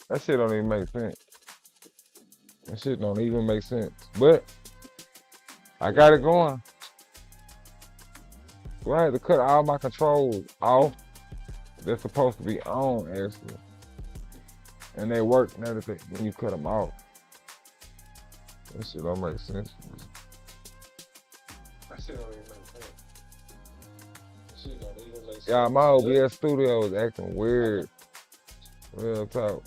That shit don't even make sense. That shit don't even make sense. But I got it going. So I had to cut all my controls off. They're supposed to be on, actually. And they work and everything when you cut them off. That shit don't make sense. That shit don't even make sense. That shit don't even make sense. Yeah, my OBS studio is acting weird. Real talk.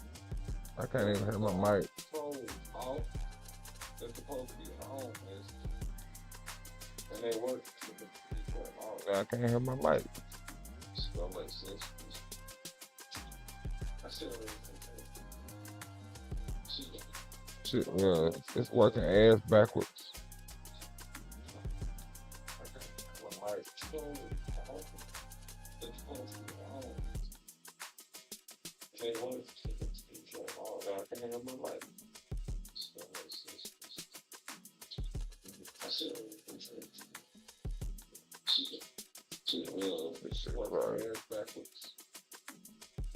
I can't even hear my mic. Controls off. They're supposed to be on, and they work. I can't hear my mic. Don't make sense. I still don't even think Shit, yeah, it's working ass backwards.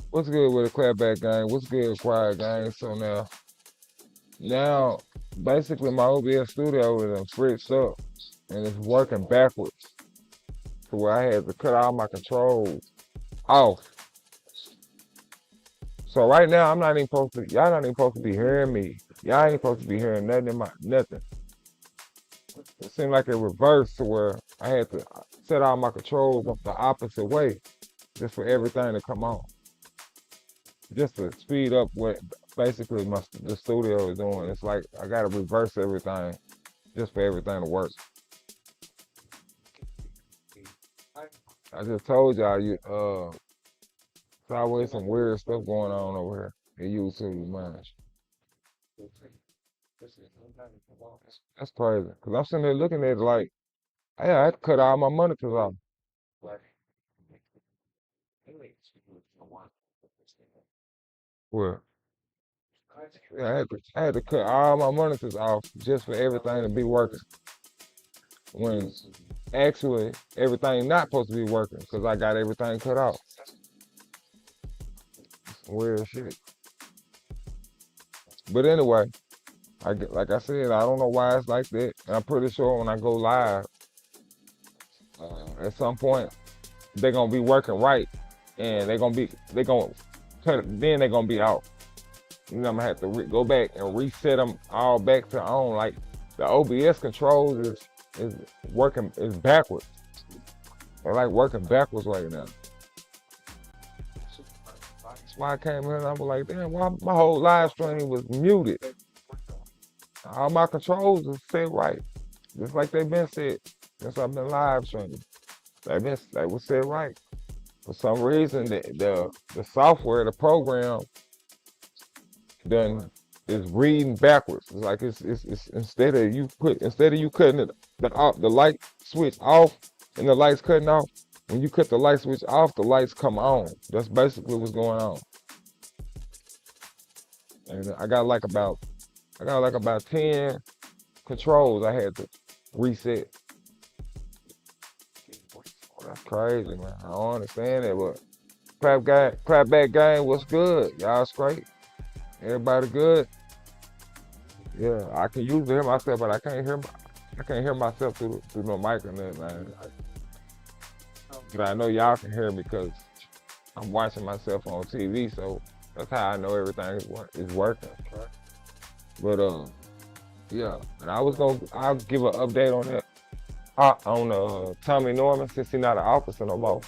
What's good with the clapback gang? What's good, quiet gang? So now, basically my OBS studio is switched up and it's working backwards. To where I had to cut all my controls off. So right now I'm not even supposed to, y'all not even supposed to be hearing me. Y'all ain't supposed to be hearing nothing. It seemed like it reversed to where I had to set all my controls up the opposite way just for everything to come on. Just to speed up what basically the studio is doing. It's like I gotta reverse everything just for everything to work. I just told y'all it's always some weird stuff going on over here in YouTube, man. That's crazy. Cause I'm sitting there looking at it like, hey, I had to cut all my monitors off. Well, yeah, I had to cut all my monitors off just for everything to be working. When actually everything not supposed to be working because I got everything cut off. Weird shit. But anyway, like I said, I don't know why it's like that. And I'm pretty sure when I go live, at some point, they're gonna be working right, and they're gonna cut it, then they're gonna be out. You know, I'm gonna have to go back and reset them all back to on. Like the OBS controls is working backwards. They're like working backwards right now. That's why I came here and I was like, damn, why my whole live stream was muted. All my controls are set right. Just like they've been set since I've been live streaming. They was set right. For some reason the software, the program is reading backwards. It's like it's instead of you cutting the light switch off and the lights cutting off, when you cut the light switch off, the lights come on. That's basically what's going on. And I got like about 10 controls I had to reset. That's crazy, man. I don't understand that, but clapback gang, what's good? Y'all straight? Everybody good? Yeah, I can usually hear myself, but I can't hear myself through no mic or nothing, man. But I know y'all can hear me because I'm watching myself on TV, so that's how I know everything is working. But yeah, and I'll give an update on that. On Tommy Norman, since he's not an officer no more.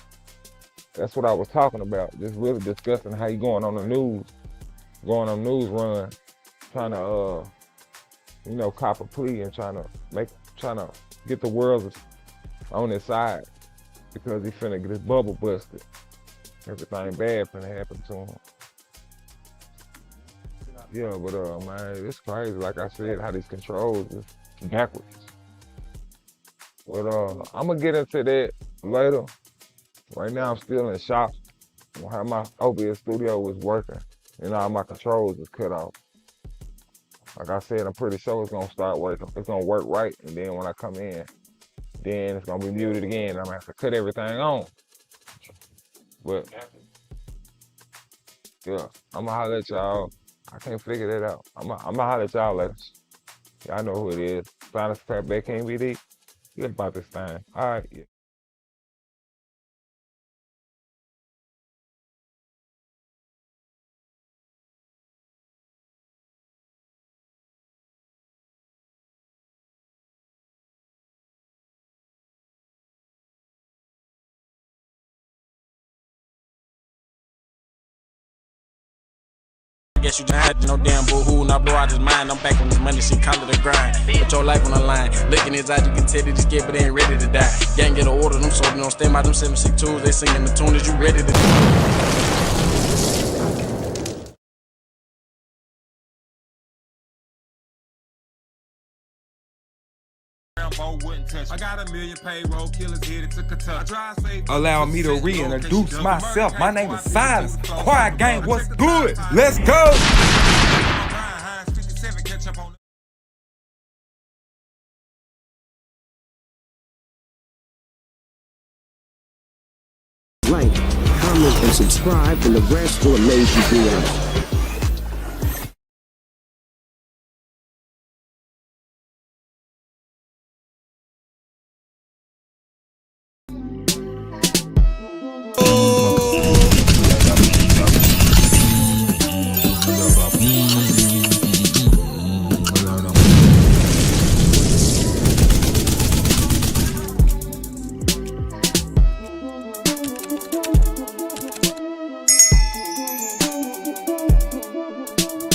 That's what I was talking about. Just really discussing how he going on the news, going on news run, trying to, cop a plea and trying to get the world on his side because he finna get his bubble busted. Everything bad finna happen to him. Yeah, but man, it's crazy. Like I said, how these controls is backwards. But I'm gonna get into that later. Right now, I'm still in shock on how my OBS studio was working and all my controls is cut off. Like I said, I'm pretty sure it's gonna start working. It's gonna work right, and then when I come in, then it's gonna be muted again. I'm gonna have to cut everything on. But Yeah, I'ma holler at y'all. I can't figure that out. I'ma holler at y'all later. Y'all know who it is. Silence Crack Back KBD. You about this thing. All right. Yeah. I guess you just had no damn boo-hoo, and I blow out his mind. I'm back on this money, shit, call it a grind. Put your life on the line. Looking his eyes, you can tell that he's scared, but they ain't ready to die. Gang get an order, them soldiers don't stand by them 762s. They singing the tune, is you ready to I got a million payroll killers headed to Kentucky. Allow me to reintroduce myself. My name is Silence. Quiet Gang, what's good? Let's go! Like, comment, and subscribe, and the rest will amaze you beyond.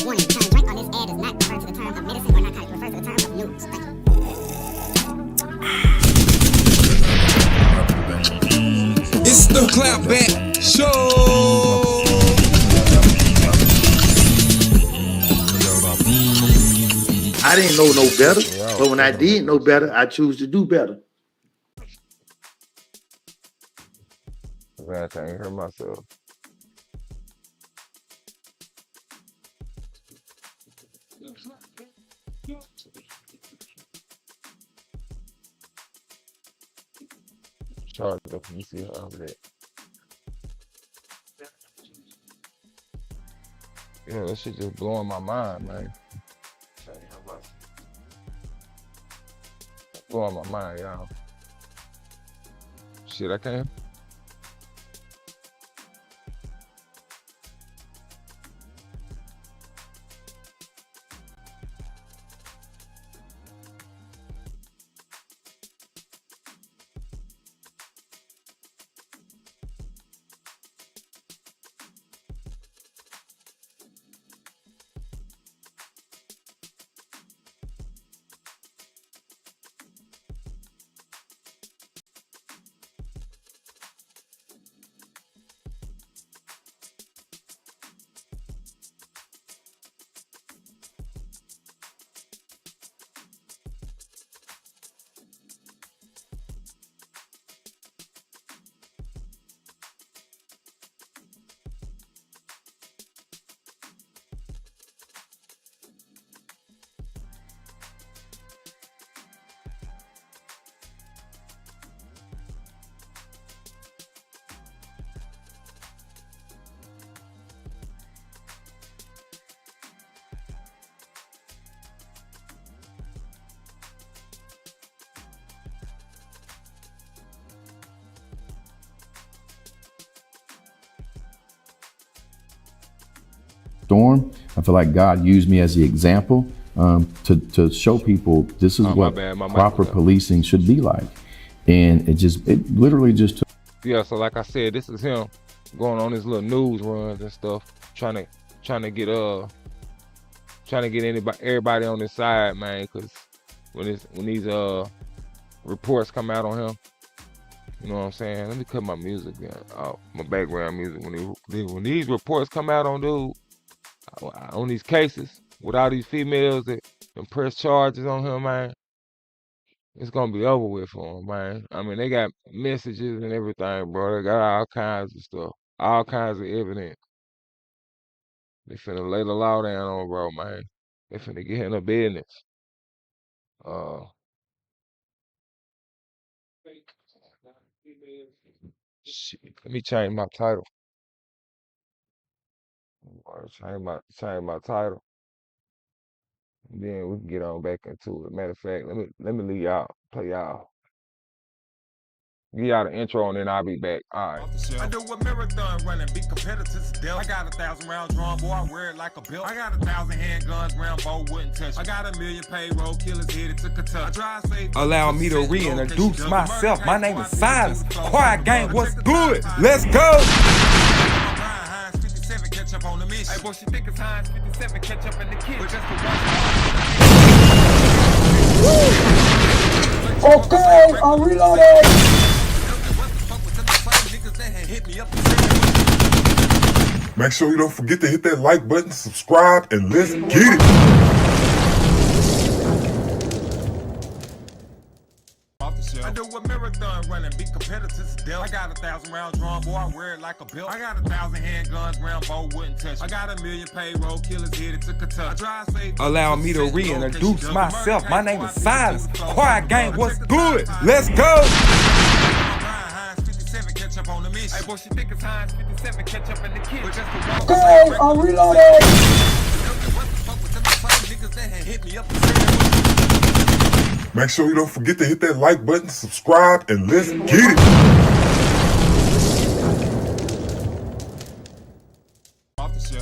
Warning, the term drink on this ad does not refer to the term of medicine or narcotic. It refers to the term of news. Thank you. It's the Clapback Show! I didn't know no better, Yeah, but when I did know better, I choose to do better. Man, I can't hear myself. Charge up. Let me see how that. Yeah, that shit just blowing my mind, man. Blowing my mind, y'all. Shit, I can't. Storm. I feel like God used me as the example to show people this is Oh, my what bad. My mic proper was up. policing should be like. And it literally just took. Yeah, so like I said, this is him going on his little news runs and stuff, trying to get everybody on his side, man. Cause when these reports come out on him, you know what I'm saying? Let me cut my music down, my background music. When these reports come out on dude, on these cases with all these females that press charges on him, man, it's gonna be over with for him, man. I mean, they got messages and everything, bro. They got all kinds of stuff, all kinds of evidence. They finna lay the law down on bro, man. They finna get in the business. Uh, shit. Let me change my title. Or change my title. Then we can get on back into it. Matter of fact, let me leave y'all, play y'all. Give y'all the intro and then I'll be back. All right. I do a marathon running, be competitors still. I got 1,000 rounds drawn, boy, I wear it like a belt. I got 1,000 handguns, Rambo wouldn't touch. I got 1,000,000 payroll killers headed to Kentucky. I drive safe. Allow me to reintroduce myself. My name is Silas. Quiet Gang, what's good? Let's go. Heinz 57, catch up on the mission. Hey, boy, she think it's Heinz 57, catch up in the kitchen. Just to Okay, I'm reloading. Make sure you don't forget to hit that like button, subscribe, and let's get it. I do a marathon running, be competitors still. I got 1,000 rounds drawn, boy, I wear it like a belt. I got 1,000 handguns, Rambo wouldn't touch. I got 1,000,000 payroll killers headed to Kentucky. I drive safe. Allow me to reintroduce myself. My name is Silas. Quiet Gang, what's good? Let's go. Heinz 57, catch up on the mission. Hey, boy, she think it's Heinz 57, catch up in the kitchen. Just to walk. Okay, I'm reloading. Make sure you don't forget to hit that like button, subscribe, and let's get it.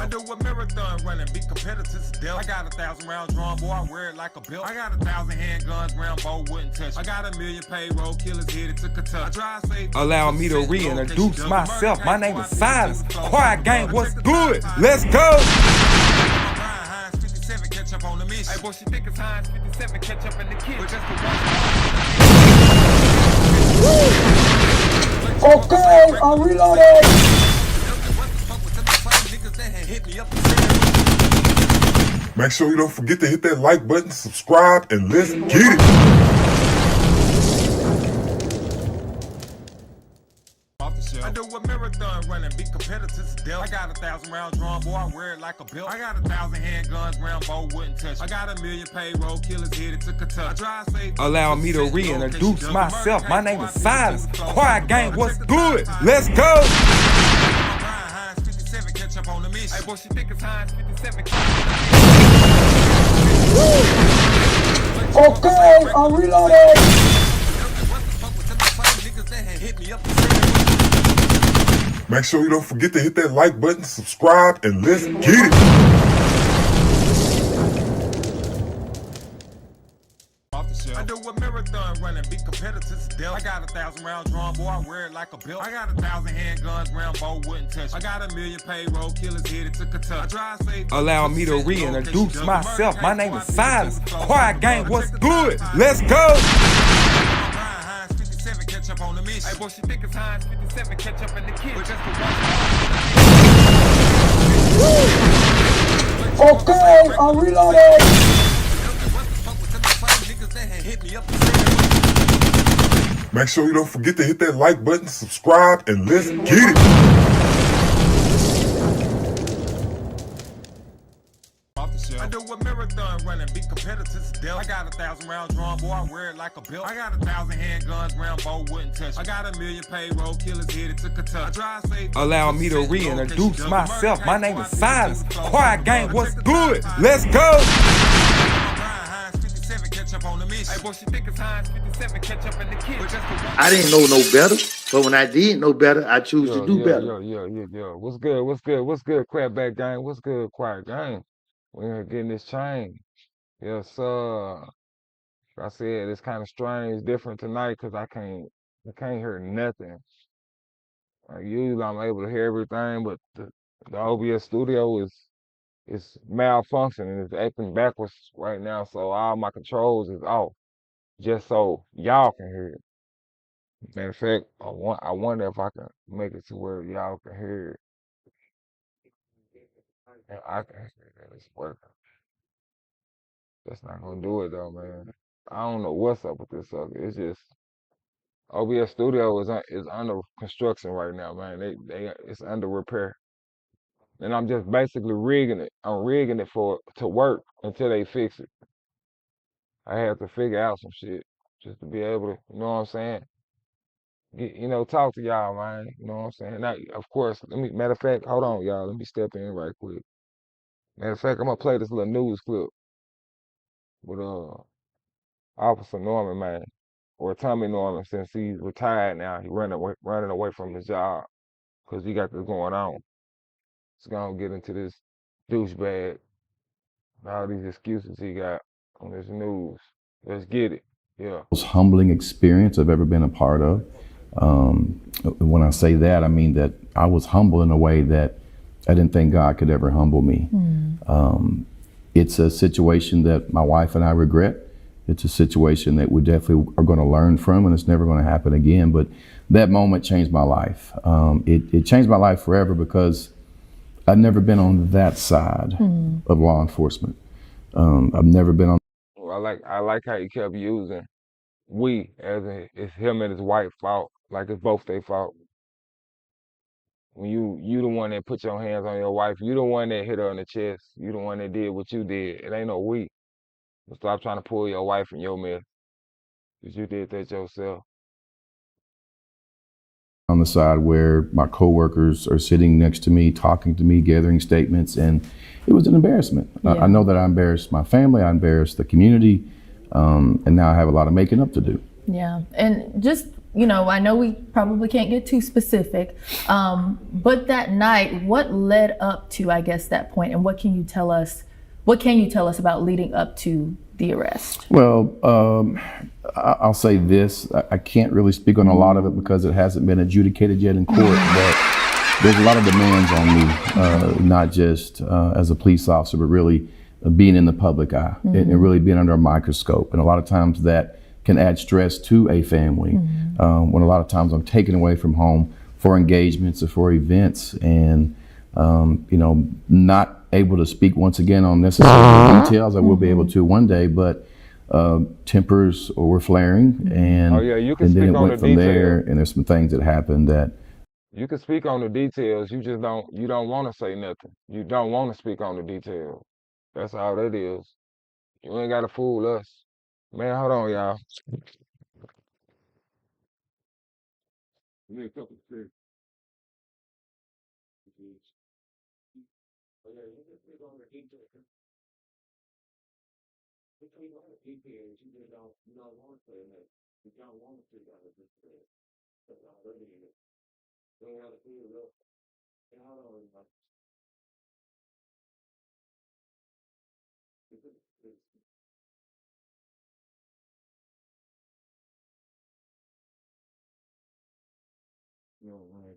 I do a marathon running, be competitors still. I got 1,000 rounds drawn, boy, I wear it like a belt. I got 1,000 handguns, Rambo wouldn't touch. I got 1,000,000 payroll killers headed to Kentucky. I drive safe. Allow me to reintroduce myself. My name is Silas. Quiet Gang, what's good? Let's go. Heinz 57, catch up on the mission. Hey, boy, she think it's Heinz 57, catch up in the kitchen. Just to Okay, I'm reloading. Make sure you don't forget to hit that like button, subscribe, and let's get it. I do a marathon running, be competitors still. I got 1,000 rounds drawn, boy, I wear it like a belt. I got 1,000 handguns, Rambo wouldn't touch. I got 1,000,000 payroll killers headed to Kentucky. I drive safe. Allow me to reintroduce myself. My name is Silas. Quiet Gang, what's good? Let's go. Heinz 57, catch up on the mission. Hey, boy, she think it's Heinz 57. Okay, I'm reloading. Make sure you don't forget to hit that like button, subscribe, and let's get it. I do a marathon running, be competitors still. I got 1,000 rounds drawn, boy, I wear it like a belt. I got 1,000 handguns, Rambo wouldn't touch. I got 1,000,000 payroll killers headed to Kentucky. I drive safe. Allow me to reintroduce myself. My name is Silas. Quiet Gang, what's good? Let's go. Heinz 57, catch up on the mission. Hey, boy, she think it's Heinz 57, catch up in the kitchen. Just to Okay, I'm reloading. Make sure you don't forget to hit that like button, subscribe, and let's get it. I do a marathon running, be competitors still. I got 1,000 rounds drawn, boy, I wear it like a belt. I got 1,000 handguns, Rambo wouldn't touch. I got 1,000,000 payroll killers headed to Kentucky. I drive safe. Allow me to reintroduce myself. My name is Silas. Quiet Gang, what's good? Let's go. Heinz 57, catch up on the mission. Hey, boy, she think it's Heinz 57, catch up in the kitchen. I didn't know no better, but when I did know better, I choose to do better. Yo. What's good? What's good, Crabback Gang? What's good, Quiet Gang? We're getting this change. Yes, sir. Like I said, it's kind of strange, different tonight because I can't hear nothing. Like usually I'm able to hear everything, but the OBS studio is malfunctioning. It's acting backwards right now, so all my controls is off just so y'all can hear it. Matter of fact, I wonder if I can make it to where y'all can hear it and I can hear it and it's working. That's not gonna do it though, man. I don't know what's up with this sucker. It's just OBS Studio is under construction right now, man. It's under repair, and I'm just basically rigging it. I'm rigging it to work until they fix it. I have to figure out some shit just to be able to, you know what I'm saying? talk to y'all, man. You know what I'm saying? Now, of course, matter of fact, hold on, y'all. Let me step in right quick. Matter of fact, I'm gonna play this little news clip with Officer Norman, man, or Tommy Norman, since he's retired now. He running away from his job because he got this going on. He's gonna get into this douchebag and all these excuses he got on this news. Let's get it. Yeah. Most humbling experience I've ever been a part of. When I say that, I mean that I was humble in a way that I didn't think God could ever humble me. It's a situation that my wife and I regret. It's a situation that we definitely are going to learn from, and it's never going to happen again. But that moment changed my life. It changed my life forever because I've never been on that side of law enforcement. I've never been on. Well, I like how he kept using we as in it's him and his wife fault, like it's both their fault. When you the one that put your hands on your wife, you the one that hit her in the chest, you the one that did what you did. It ain't no we. So stop trying to pull your wife in your mess, 'cause you did that yourself. On the side where my coworkers are sitting next to me, talking to me, gathering statements, and it was an embarrassment. I know that I embarrassed my family, I embarrassed the community, and now I have a lot of making up to do. Yeah, and just, I know we probably can't get too specific, but that night, what led up to, I guess, that point, and what can you tell us about leading up to the arrest? Well, I'll say this. I can't really speak on a lot of it because it hasn't been adjudicated yet in court, but there's a lot of demands on me, not just as a police officer, but really being in the public eye and really being under a microscope. And a lot of times that can add stress to a family when a lot of times I'm taken away from home for engagements or for events and, not able to speak once again on necessary details. I will be able to one day, but tempers were flaring, and, you can and then speak it on went the from there. details. And there's some things that happened that You can speak on the details. You just don't want to say nothing. You don't want to speak on the details. That's all that is. You ain't gotta fool us. Man, hold on, y'all. Give me a couple of seconds. You can speak on the details. You can speak on the details. You don't want to say nothing. You don't want to speak on the details. That's all that is. You ain't gotta fool us. Man, hold on, y'all.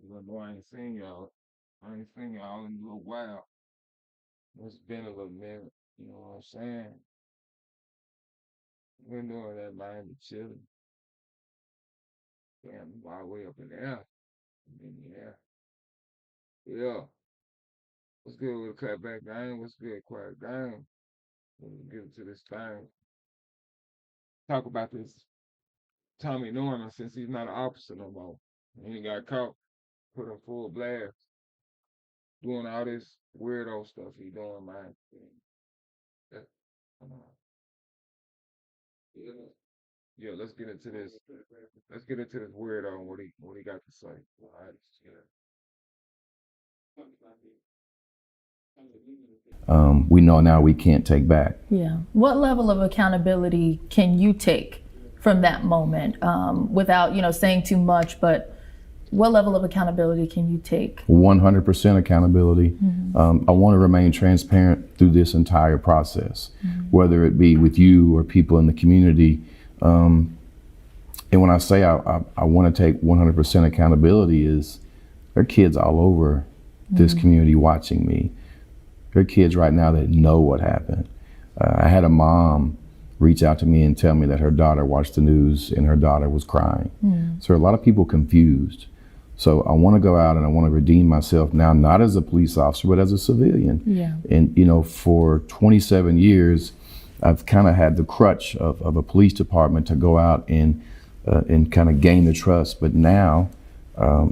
Man, I ain't seen y'all. I ain't seen y'all in a little while. It's been a little minute. You know what I'm saying? Been doing that, man, but chilling. Damn, all the way up in there. Yeah. What's good with the clapback game? What's good, quiet game? Let's get into this thing. Talk about this Tommy Norman since he's not an officer no more. He got caught, put him full blast, doing all this weirdo stuff he doing, man. Come on. Yeah, let's get into this. Let's get into this weirdo and what he got to say. All right. we know now we can't take back. Yeah. What level of accountability can you take from that moment without, saying too much, but what level of accountability can you take? 100% accountability. Mm-hmm. I want to remain transparent through this entire process, mm-hmm. whether it be with you or people in the community. And when I say I want to take 100% accountability, is there are kids all over this mm-hmm. community watching me. There are kids right now that know what happened. I had a mom reach out to me and tell me that her daughter watched the news and her daughter was crying. Mm. So a lot of people confused. So I want to go out and I want to redeem myself now, not as a police officer, but as a civilian. Yeah. And, for 27 years, I've kind of had the crutch of a police department to go out and kind of gain the trust. But now I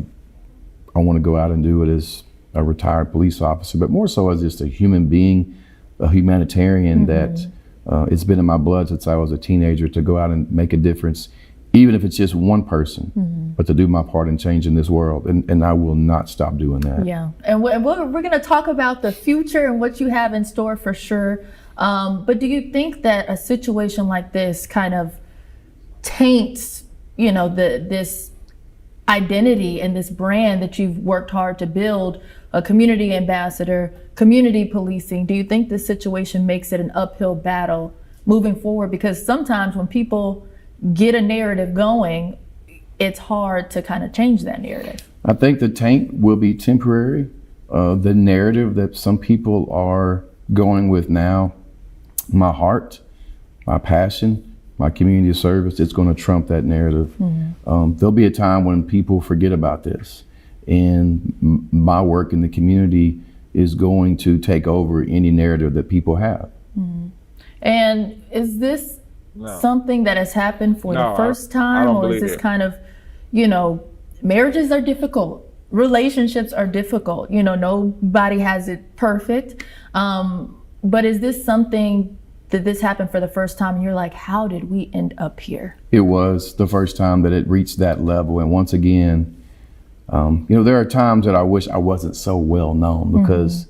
want to go out and do it as a retired police officer, but more so as just a human being, a humanitarian mm-hmm. that it's been in my blood since I was a teenager to go out and make a difference even if it's just one person, but to do my part in changing this world. And I will not stop doing that. Yeah, and we're going to talk about the future and what you have in store for sure. But do you think that a situation like this kind of taints, you know, this identity and this brand that you've worked hard to build, a community ambassador, community policing? Do you think this situation makes it an uphill battle moving forward? Because sometimes when people get a narrative going, it's hard to kind of change that narrative. I think the taint will be temporary. The narrative that some people are going with now, my heart, my passion, my community service, it's going to trump that narrative. There'll be a time when people forget about this, and my work in the community is going to take over any narrative that people have. And is this something that has happened for the first time, or is this kind of, you know, marriages are difficult, relationships are difficult, you know, nobody has it perfect. But is this something that this happened for the first time and you're like, how did we end up here? It was the first time that it reached that level. And once again, you know, there are times that I wish I wasn't so well known, because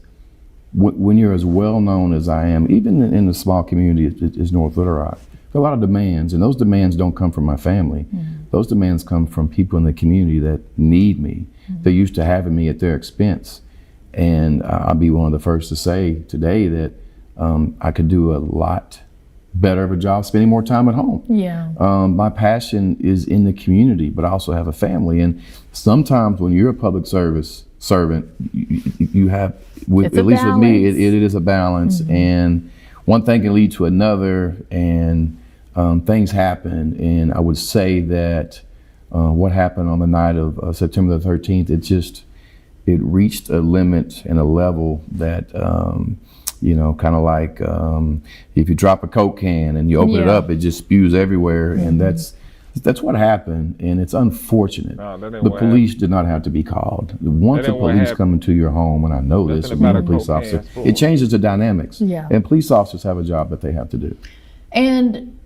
when you're as well known as I am, even in the small community is North Little Rock, there are a lot of demands, and those demands don't come from my family. Those demands come from people in the community that need me. They're used to having me at their expense. And I'll be one of the first to say today that I could do a lot better of a job spending more time at home. My passion is in the community, but I also have a family. And sometimes when you're a public service servant, you have, at least with me, it is a balance. And one thing can lead to another, and things happen. And I would say that what happened on the night of September the 13th, it reached a limit and a level that, you know, kind of like if you drop a Coke can and you open it up, it just spews everywhere. And that's what happened, and it's unfortunate. The police did not have to be called. Once the police come into your home, and I know this, being a police officer, it changes the dynamics. And police officers have a job that they have to do. And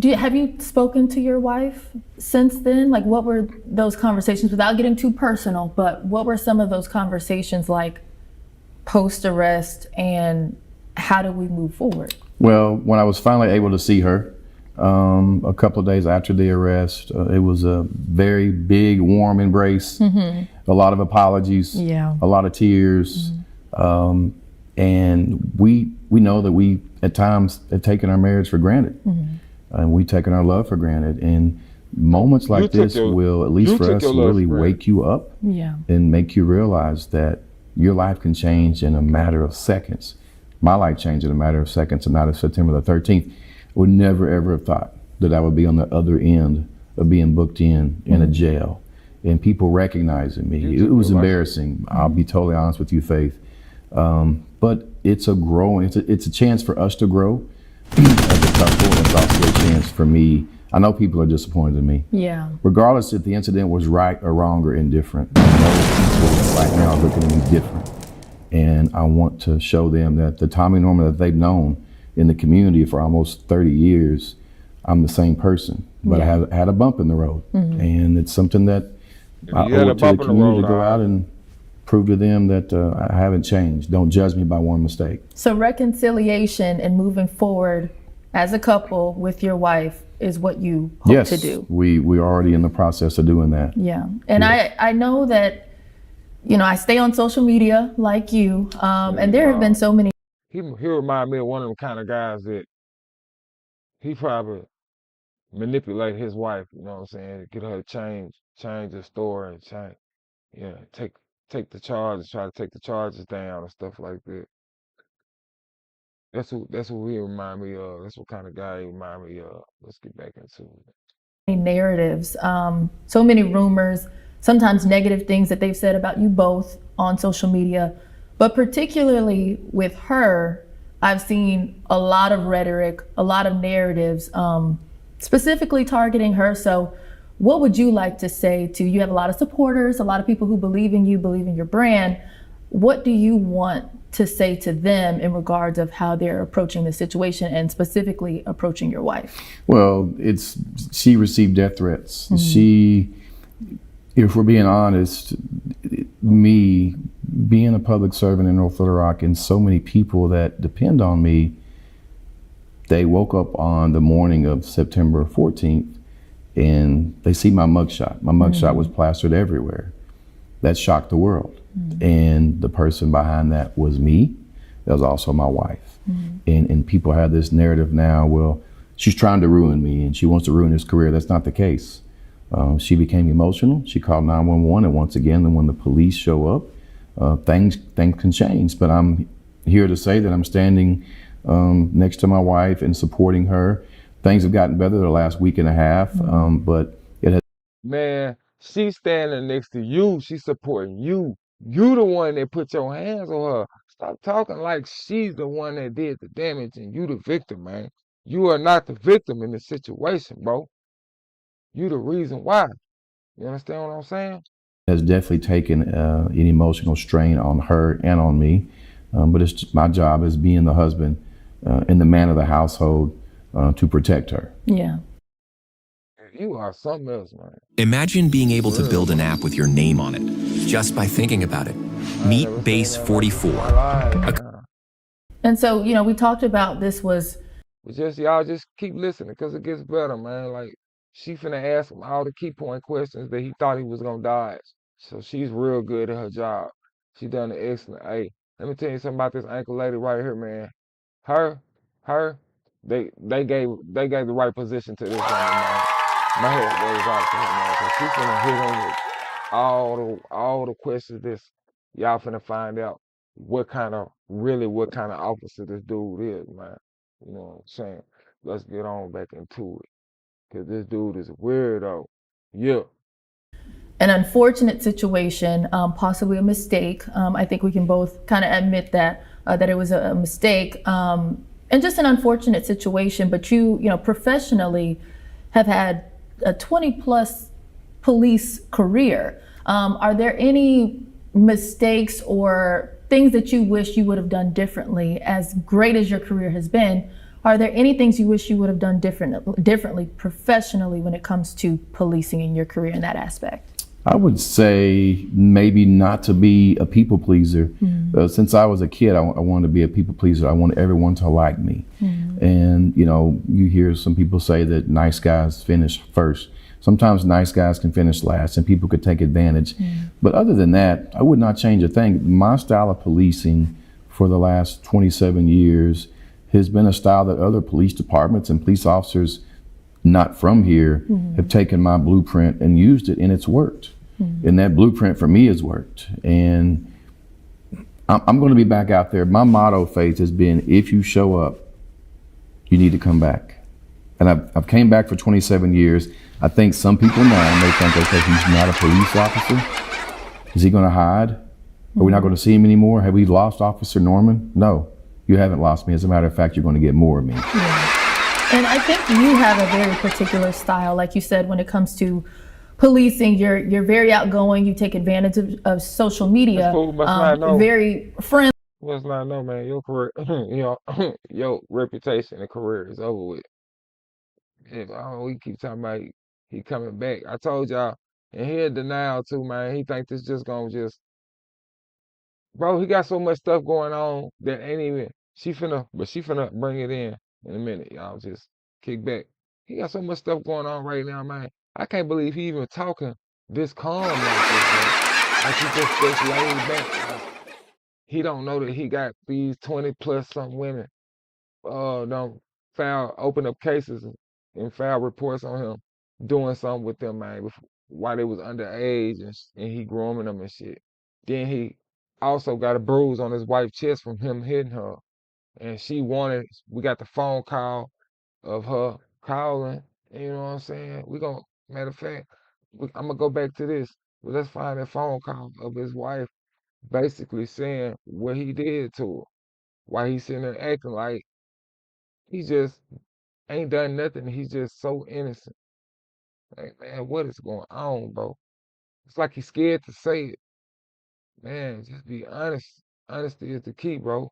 have you spoken to your wife since then? Like, what were those conversations, without getting too personal, but what were some of those conversations like post-arrest, and how do we move forward? Well, when I was finally able to see her, a couple of days after the arrest, it was a very big, warm embrace, a lot of apologies, a lot of tears. And we know that we, at times, have taken our marriage for granted. And we've taken our love for granted. And moments like this will, at least for us, really wake you up and make you realize that your life can change in a matter of seconds. My life changed in a matter of seconds, and not of September the 13th. Would never ever have thought that I would be on the other end of being booked in a jail and people recognizing me. It was embarrassing. I'll be totally honest with you, Faith. But it's a chance for us to grow as a couple, and it's also a chance for me. I know people are disappointed in me. Regardless if the incident was right or wrong or indifferent, I know people right now are looking at me different. And I want to show them that the Tommy Norman that they've known in the community for almost 30 years, I'm the same person, but I had a bump in the road. And it's something that I owe it to the community to go out and prove to them that I haven't changed. Don't judge me by one mistake. So reconciliation and moving forward as a couple with your wife is what you hope to do. We're already in the process of doing that. And I know that, you know, I stay on social media like you, and there have been so many. He remind me of one of them kind of guys that he probably manipulate his wife, you know what I'm saying, get her to change the story and take the charges, try to take the charges down and stuff like that. That's what he remind me of. That's what kind of guy he remind me of. Let's get back into it. Narratives, so many rumors, sometimes negative things that they've said about you both on social media. But particularly with her, I've seen a lot of rhetoric, a lot of narratives, specifically targeting her. So what would you like to say to, you have a lot of supporters, a lot of people who believe in you, believe in your brand. What do you want to say to them in regards of how they're approaching the situation and specifically approaching your wife? Well, she received death threats. If we're being honest, me being a public servant in North Little Rock and so many people that depend on me, they woke up on the morning of September 14th and they see my mugshot. My mugshot was plastered everywhere. That shocked the world. And the person behind that was me. That was also my wife. And people have this narrative now, well, she's trying to ruin me and she wants to ruin his career. That's not the case. She became emotional. She called 911, and once again, when the police show up, things can change. But I'm here to say that I'm standing next to my wife and supporting her. Things have gotten better the last week and a half, but it has. Man, she's standing next to you. She's supporting you. You the one that put your hands on her. Stop talking like she's the one that did the damage and you the victim, man. You are not the victim in the situation, bro. You the reason why. You understand what I'm saying? Has definitely taken an emotional strain on her and on me, but it's just my job as being the husband and the man of the household to protect her. Yeah. You are something else, man. Imagine being able to build an app with your name on it, just by thinking about it. Meet Base 44. And so, we talked about this was. Y'all just keep listening because it gets better, man. Like, she finna ask him all the key point questions that he thought he was gonna dodge. So she's real good at her job. She done an excellent. Hey, let me tell you something about this ankle lady right here, man. Her, they gave the right position to this woman, man. My head goes out to her, man, 'cause she's finna hit him with all the questions this y'all finna find out what kind of officer this dude is, man. You know what I'm saying? Let's get on back into it. Cause this dude is a weirdo. Yeah. An unfortunate situation, possibly a mistake. I think we can both kind of admit that it was a mistake, and just an unfortunate situation. But you professionally have had a 20+ police career. Are there any mistakes or things that you wish you would have done differently? As great as your career has been, are there any things you wish you would have done differently professionally when it comes to policing in your career in that aspect? I would say maybe not to be a people pleaser. Since I was a kid, I wanted to be a people pleaser. I wanted everyone to like me. And you hear some people say that nice guys finish first. Sometimes nice guys can finish last and people could take advantage. But other than that, I would not change a thing. My style of policing for the last 27 years has been a style that other police departments and police officers not from here have taken my blueprint and used it, and it's worked. And that blueprint for me has worked. And I'm going to be back out there. My motto, Faith, has been, if you show up, you need to come back. And I've came back for 27 years. I think some people now may think, okay, he's not a police officer. Is he going to hide? Are we not going to see him anymore? Have we lost Officer Norman? No, you haven't lost me. As a matter of fact, you're going to get more of me. And I think you have a very particular style, like you said, when it comes to policing. You're very outgoing. You take advantage of social media. Very friendly. Must not know, man. Your career, your reputation and career is over with. If we keep talking about he coming back. I told y'all, and he in denial too, man. He think this just gonna bro. He got so much stuff going on that ain't even. She finna bring it in a minute. Y'all just kick back. He got so much stuff going on right now, man. I can't believe he even talking this calm like this, man. Like he just laid back. Like, he don't know that he got these 20+ some women. Don't open up cases and file reports on him doing something with them, man, while they was underage and he grooming them and shit. Then he also got a bruise on his wife's chest from him hitting her. And we got the phone call of her calling, you know what I'm saying? Matter of fact, I'm gonna go back to this, but let's find that phone call of his wife basically saying what he did to her. Why he's sitting there acting like he just ain't done nothing. He's just so innocent. Like, man, what is going on, bro? It's like he's scared to say it. Man, just be honest. Honesty is the key, bro.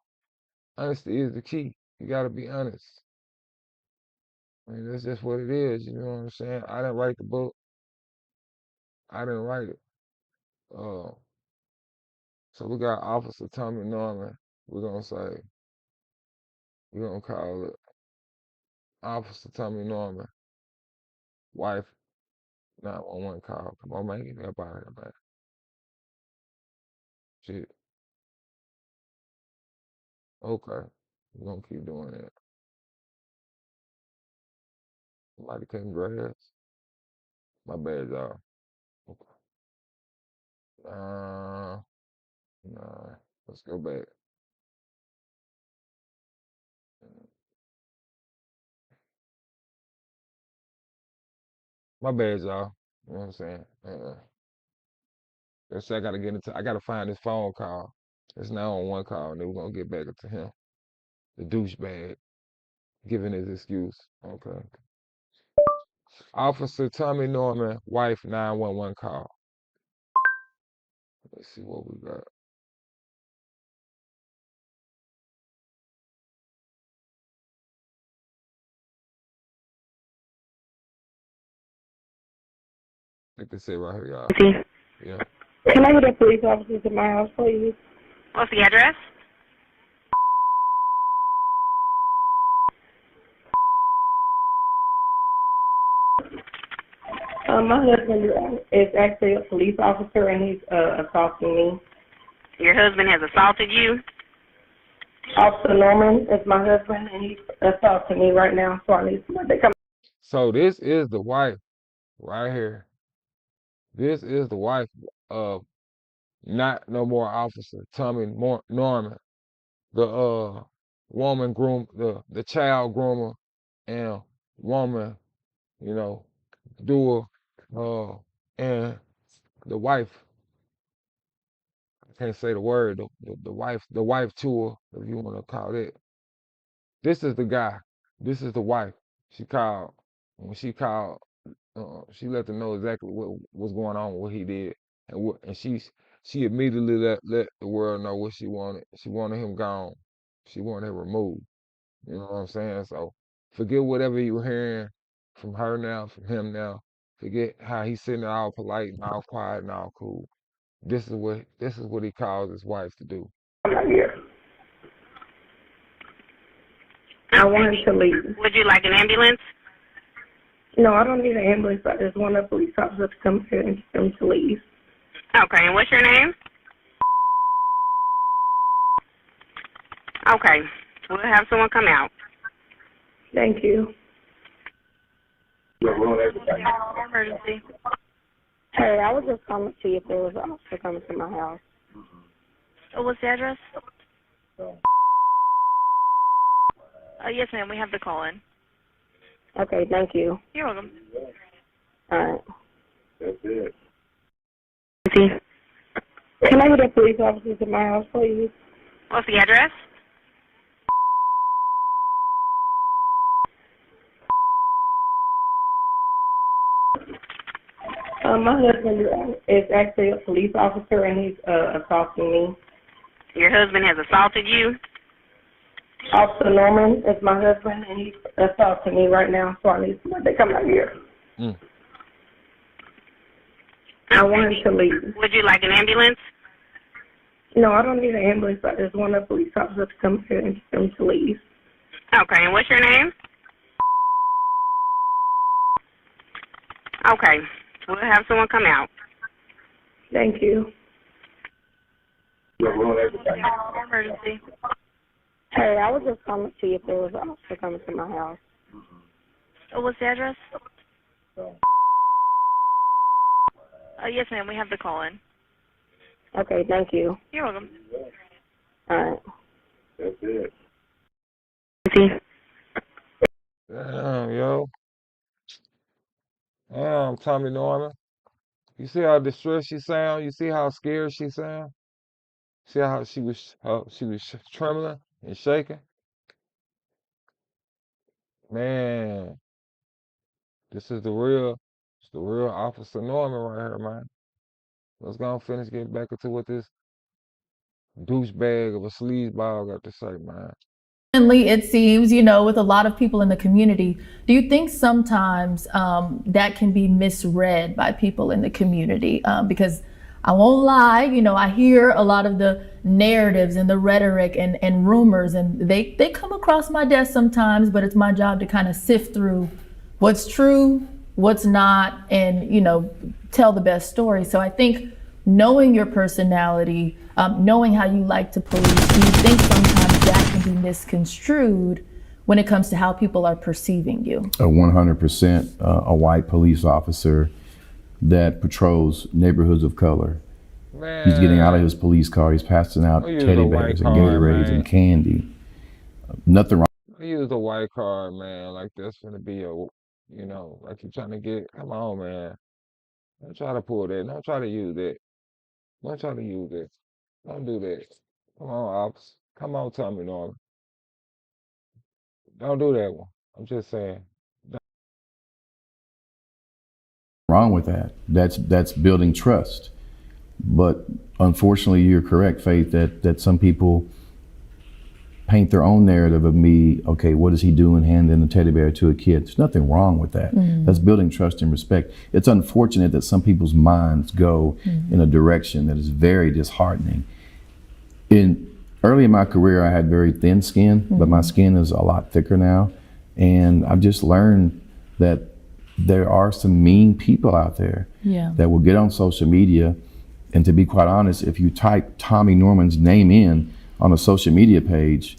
Honesty is the key. You gotta be honest. I mean, that's just what it is. You know what I'm saying? I didn't write the book. I didn't write it. Uh, so we got Officer Tommy Norman. We're gonna call it Officer Tommy Norman, wife 911 call. Come on, man, get that out of here, man. Shit. Okay. We're gonna keep doing that. Somebody cutting grass. My bad, y'all. Okay. Nah. Let's go back. My bad, y'all. You know what I'm saying? I gotta I gotta find this phone call. It's now on one call, and then we're gonna get back to him. The douchebag. Giving his excuse. Okay. Officer Tommy Norman, wife 911 call. Let's see what we got. Like they say right here, y'all. Yeah. Can I get a police officer to my house, please? What's the address? My husband is actually a police officer, and he's assaulting me. Your husband has assaulted you? Officer Norman is my husband, and he's assaulting me right now, so I need somebody to come. So this is the wife right here. This is the wife of Not No More Officer Tommy Norman, the woman groom, the child groomer, and woman, you know, doer, and the wife. I can't say the word. The wife tour, if you want to call it. This is the guy. This is the wife. She called. When she called, she let them know exactly what was going on, what he did, and she immediately let the world know what she wanted. She wanted him gone. She wanted him removed. You know what I'm saying? So forget whatever you were hearing from her now, from him now. Forget how he's sitting there all polite and all quiet and all cool. This is what he calls his wife to do. I'm here. I want him to leave. Would you like an ambulance? No, I don't need an ambulance. I just want a police officer to come here and get him to leave. Okay, and what's your name? Okay, we'll have someone come out. Thank you. Emergency. Hey, I was just calling to see if there was an officer coming to my house. What's the address? Yes, ma'am, we have the call in. Okay, thank you. You're welcome. All right. That's it. Can I get a police officer to my house, please? What's the address? My husband is actually a police officer, and he's assaulting me. Your husband has assaulted you? Officer Norman is my husband, and he's assaulting me right now, so I need somebody to come out here. I want him to leave. Would you like an ambulance? No, I don't need an ambulance. I just want a police officer to come here and get him to leave. Okay, and what's your name? Okay, we'll have someone come out. Thank you. Emergency. Hey, I was just calling to see if there was an officer coming to my house. What's the address? Yes, ma'am, we have the call in. Okay, thank you. You're welcome. All right. That's it. Damn, yo. Damn, Tommy Norman. You see how distressed she sound? You see how scared she sound? See how she was trembling and shaking? Man, it's the real Officer Norman right here, man. Let's go and finish getting back into what this douchebag of a sleazeball got to say, man. It seems, you know, with a lot of people in the community. Do you think sometimes that can be misread by people in the community? Because I won't lie, you know, I hear a lot of the narratives and the rhetoric and rumors, and they come across my desk sometimes, but it's my job to kind of sift through what's true, what's not, and, you know, tell the best story. So I think knowing your personality, knowing how you like to police, do you think sometimes that can be misconstrued when it comes to how people are perceiving you? 100% a white police officer that patrols neighborhoods of color. Man. He's getting out of his police car, he's passing out teddy bears and Gatorades and candy. Nothing wrong. I use the white card, man, like that's gonna be a, you know, like you're trying to get, come on, man. Don't try to pull that, don't try to use that. Don't try to use that. Don't do that. Come on, Ops. Come on, Tommy Norman. Don't do that one. I'm just saying. Wrong with that. That's building trust. But unfortunately, you're correct, Faith, that some people paint their own narrative of me. Okay, what is he doing handing a teddy bear to a kid? There's nothing wrong with that. That's building trust and respect. It's unfortunate that some people's minds go in a direction that is very disheartening. Early in my career, I had very thin skin, but my skin is a lot thicker now. And I've just learned that there are some mean people out there that will get on social media. And to be quite honest, if you type Tommy Norman's name in on a social media page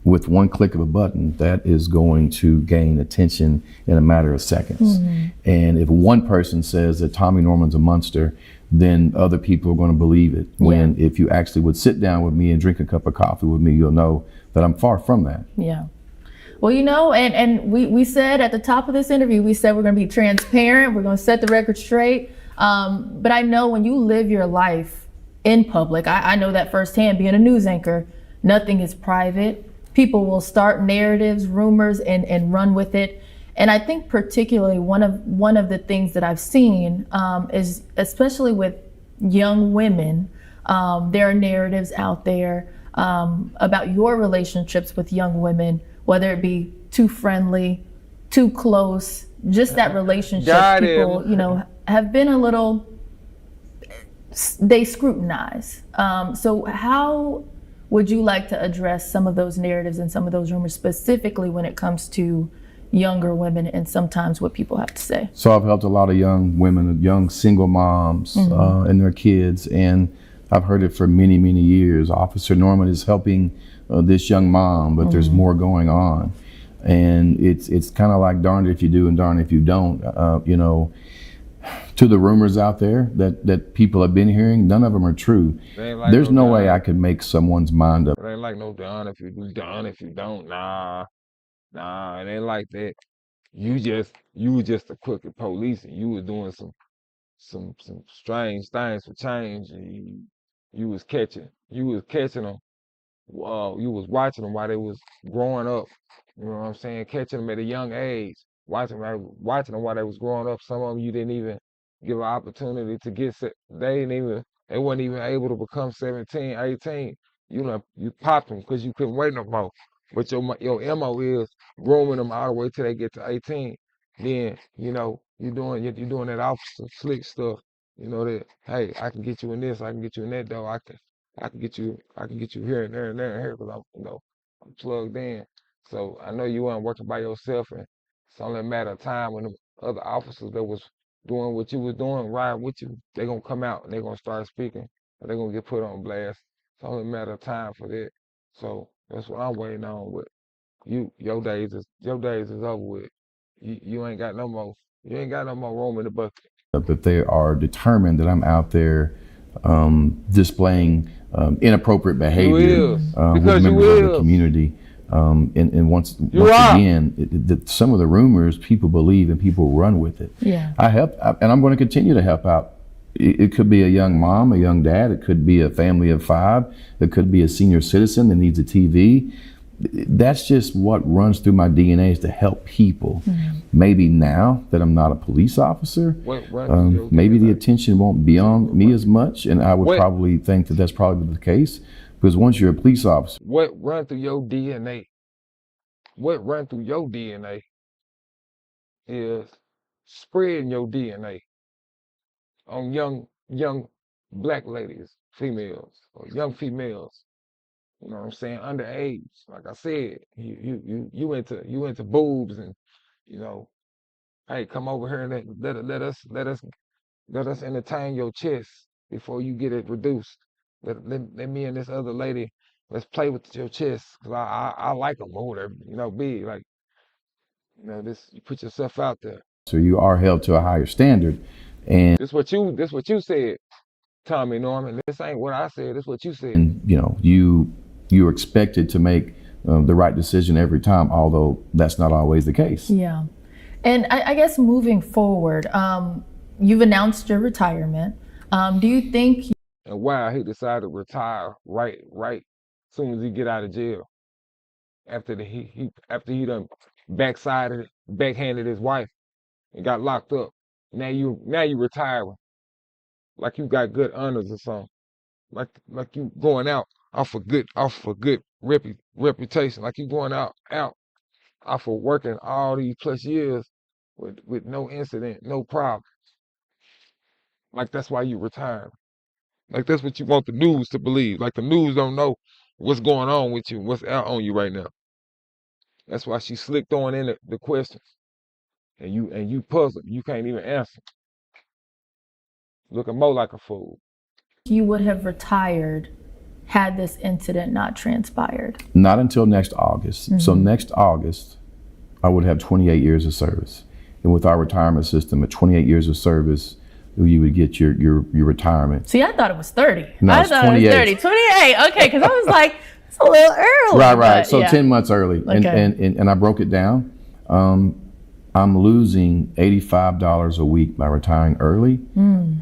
with one click of a button, that is going to gain attention in a matter of seconds. And if one person says that Tommy Norman's a monster, then other people are going to believe it. When if you actually would sit down with me and drink a cup of coffee with me, you'll know that I'm far from that. Yeah. Well, you know, and we said at the top of this interview, we said we're going to be transparent. We're going to set the record straight. But I know when you live your life in public, I know that firsthand being a news anchor, nothing is private. People will start narratives, rumors, and run with it. And I think particularly one of the things that I've seen is, especially with young women, there are narratives out there about your relationships with young women, whether it be too friendly, too close, just that relationship. People, you know, have been a little, they scrutinize. So how would you like to address some of those narratives and some of those rumors, specifically when it comes to younger women and sometimes what people have to say? So I've helped a lot of young women, young single moms and their kids, and I've heard it for many, many years. Officer Norman is helping this young mom, but there's more going on. And it's kind of like darned if you do and darned if you don't. You know, to the rumors out there that people have been hearing, none of them are true. Like there's no way I could make someone's mind up. It ain't like no done if you do, done if you don't. Nah, it ain't like that. You were just a crooked police, and you was doing some strange things for change, and you was catching them. You was watching them while they was growing up. You know what I'm saying? Catching them at a young age, watching them while they was growing up. Some of them you didn't even give an opportunity to get set. They weren't even able to become 17, 18. You popped them because you couldn't wait no more. But your MO is grooming them all the way till they get to 18. Then you're doing that officer slick stuff. You know that, hey, I can get you in this, I can get you in that though. I can get you here and there and there and here because I'm plugged in. So I know you weren't working by yourself, and it's only a matter of time when the other officers that was doing what you was doing, riding with you, they're gonna come out and they're gonna start speaking, and they're gonna get put on blast. It's only a matter of time for that. So that's what I'm waiting on with you. Your days is over with. You ain't got no more room in the bucket. If they are determined that I'm out there displaying inappropriate behavior with members of the community, and once again, some of the rumors people believe and people run with it. Yeah, I help, and I'm going to continue to help out. It could be a young mom, a young dad. It could be a family of 5. It could be a senior citizen that needs a TV. that's just what runs through my DNA, is to help people. Maybe now that I'm not a police officer, maybe the attention won't be on me as much, and I would probably think that that's probably the case, because once you're a police officer, what run through your DNA? What run through your DNA is spreading your DNA on young black ladies, females, or young females. You know what I'm saying? Underage. Like I said, you into boobs, and you know, hey, come over here and let us entertain your chest before you get it reduced. Let me and this other lady, let's play with your chest, cause I like them or whatever. You know, big, like, you know, this, you put yourself out there. so you are held to a higher standard, and This what you said, Tommy Norman. This ain't what I said. This what you said. you know, you're expected to make the right decision every time, although that's not always the case. Yeah. And I guess moving forward, you've announced your retirement. Do you think? And why he decided to retire right soon as he get out of jail, after he done backhanded his wife and got locked up. Now you retiring, like you got good honors or something, like you going out off a good reputation, like you going out off of working all these plus years with no incident, no problem. Like that's why you retiring. Like that's what you want the news to believe. Like the news don't know what's going on with you, what's out on you right now. That's why she slicked on in the questions, and you puzzled. You can't even answer. Looking more like a fool. You would have retired had this incident not transpired? Not until next August. So next August, I would have 28 years of service. And with our retirement system, at 28 years of service, you would get your retirement. See, I thought it was 30. No, I it's thought 28. it was 30. 28. Okay, because I was like, it's a little early. Right. But, So yeah. 10 months early. Okay. And I broke it down. I'm losing $85 a week by retiring early.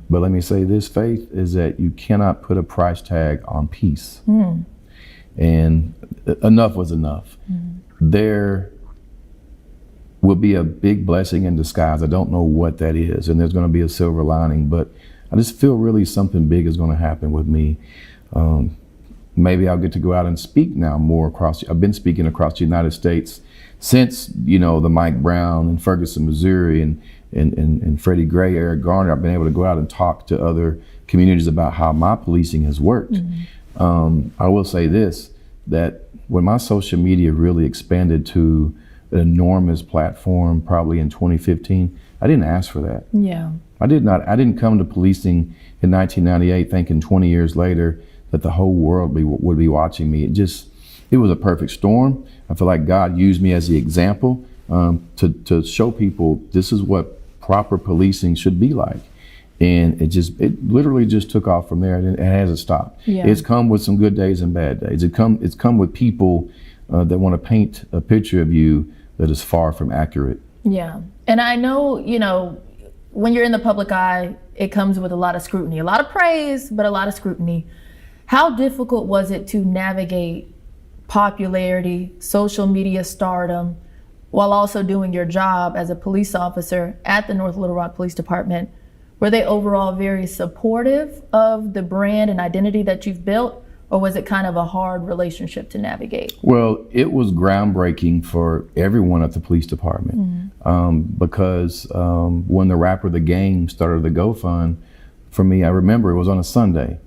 But let me say this, Faith, is that you cannot put a price tag on peace. And enough was enough. There will be a big blessing in disguise. I don't know what that is, and there's going to be a silver lining, but I just feel really something big is going to happen with me. Maybe I'll get to go out and speak now more across. I've been speaking across the United States since, you know, the Mike Brown in Ferguson, Missouri, and Freddie Gray, Eric Garner. I've been able to go out and talk to other communities about how my policing has worked. I will say this, that when my social media really expanded to an enormous platform, probably in 2015, I didn't ask for that. Yeah. I didn't come to policing in 1998 thinking 20 years later that the whole world would be watching me. It was a perfect storm. I feel like God used me as the example to show people this is what proper policing should be like. And it literally just took off from there, and it hasn't stopped. Yeah. It's come with some good days and bad days. It's come with people that want to paint a picture of you that is far from accurate. Yeah. And I know, you know, when you're in the public eye, it comes with a lot of scrutiny, a lot of praise, but a lot of scrutiny. How difficult was it to navigate popularity, social media stardom, while also doing your job as a police officer at the North Little Rock Police Department? Were they overall very supportive of the brand and identity that you've built, or was it kind of a hard relationship to navigate? Well, it was groundbreaking for everyone at the police department because when the rapper The Game started the GoFund, for me, I remember it was on a Sunday,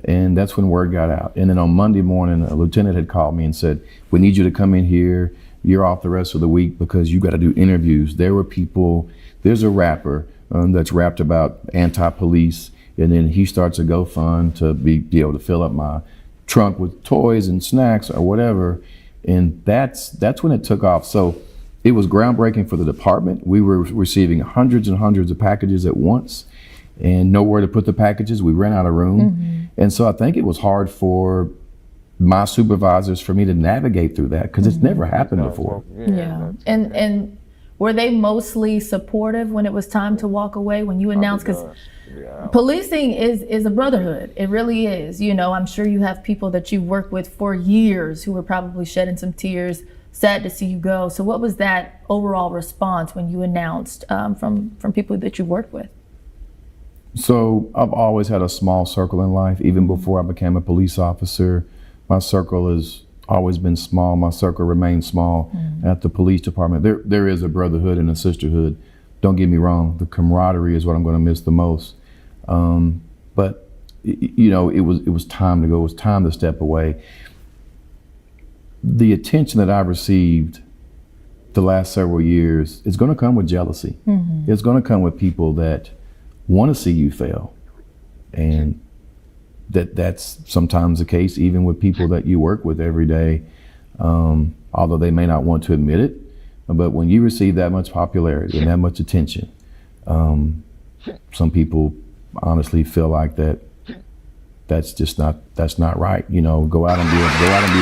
and that's when word got out. And then on Monday morning, a lieutenant had called me and said, "We need you to come in here. You're off the rest of the week because you got to do interviews." There were people, there's a rapper that's rapped about anti-police, and then he starts a GoFund to be able to fill up my trunk with toys and snacks or whatever. And that's when it took off. So it was groundbreaking for the department. We were receiving hundreds and hundreds of packages at once and nowhere to put the packages. We ran out of room. And so I think it was hard for my supervisors for me to navigate through that because it's never happened before. Yeah. And were they mostly supportive when it was time to walk away, when you announced? Because policing is a brotherhood. It really is. You know, I'm sure you have people that you work with for years who were probably shedding some tears, sad to see you go. So what was that overall response when you announced from people that you work with? So I've always had a small circle in life. Even before I became a police officer, my circle has always been small. My circle remains small at the police department. There is a brotherhood and a sisterhood. Don't get me wrong. The camaraderie is what I'm going to miss the most. But you know, it was time to go. It was time to step away. The attention that I've received the last several years is going to come with jealousy. It's going to come with people that want to see you fail, and that's sometimes the case even with people that you work with every day, although they may not want to admit it. But when you receive that much popularity and that much attention, some people honestly feel like that's not right. You know, go out and be a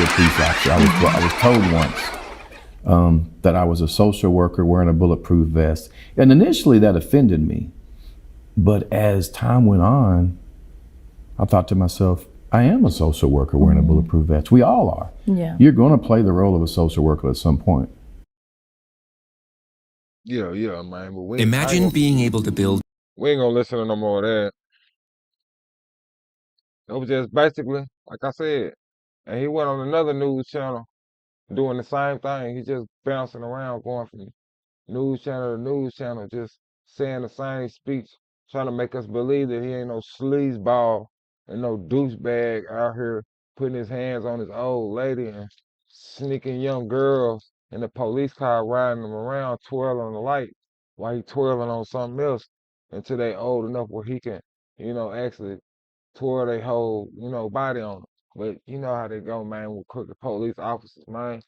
police officer. I was told once that I was a social worker wearing a bulletproof vest, and initially that offended me. But as time went on, I thought to myself, I am a social worker wearing a bulletproof vest. We all are. Yeah. You're going to play the role of a social worker at some point. Yeah, man. But Imagine being able to build. We ain't gonna listen to no more of that. It was just basically, like I said, and he went on another news channel doing the same thing. He just bouncing around, going from news channel to news channel, just saying the same speech, trying to make us believe that he ain't no sleazeball and no douchebag out here putting his hands on his old lady and sneaking young girls in the police car, riding them around, twirling the light while he twirling on something else until they old enough where he can, actually twirl their whole, body on them. But you know how they go, man, with crooked police officers, man.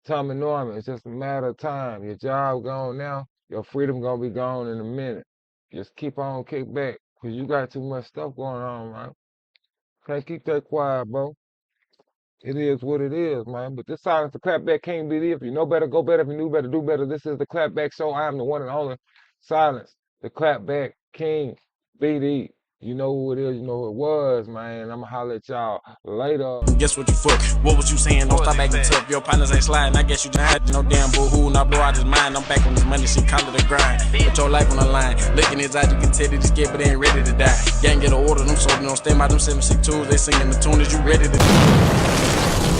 Tommy Norman, it's just a matter of time. Your job gone now, your freedom gonna be gone in a minute. Just keep on, kick back, because you got too much stuff going on, man. Can't keep that quiet, bro. It is what it is, man. But this silence, the clapback can't be there. If you know better, go better. If you knew better, do better. This is the clapback show. I am the one and only Silence, the clapback king, BD. You know who it is, you know who it was, man. I'ma holler at y'all later. Guess what you fuck? What was you saying? Don't stop acting tough. Your partners ain't sliding. I guess you just had no damn boo-hoo. Now blow out his mind. I'm back on this money. She call it a grind. Put your life on the line. Looking his eyes, you can tell he just get, but they ain't ready to die. Gang get an order. Them soldiers don't stand by them 762s. They singing the tune. Is you ready to die?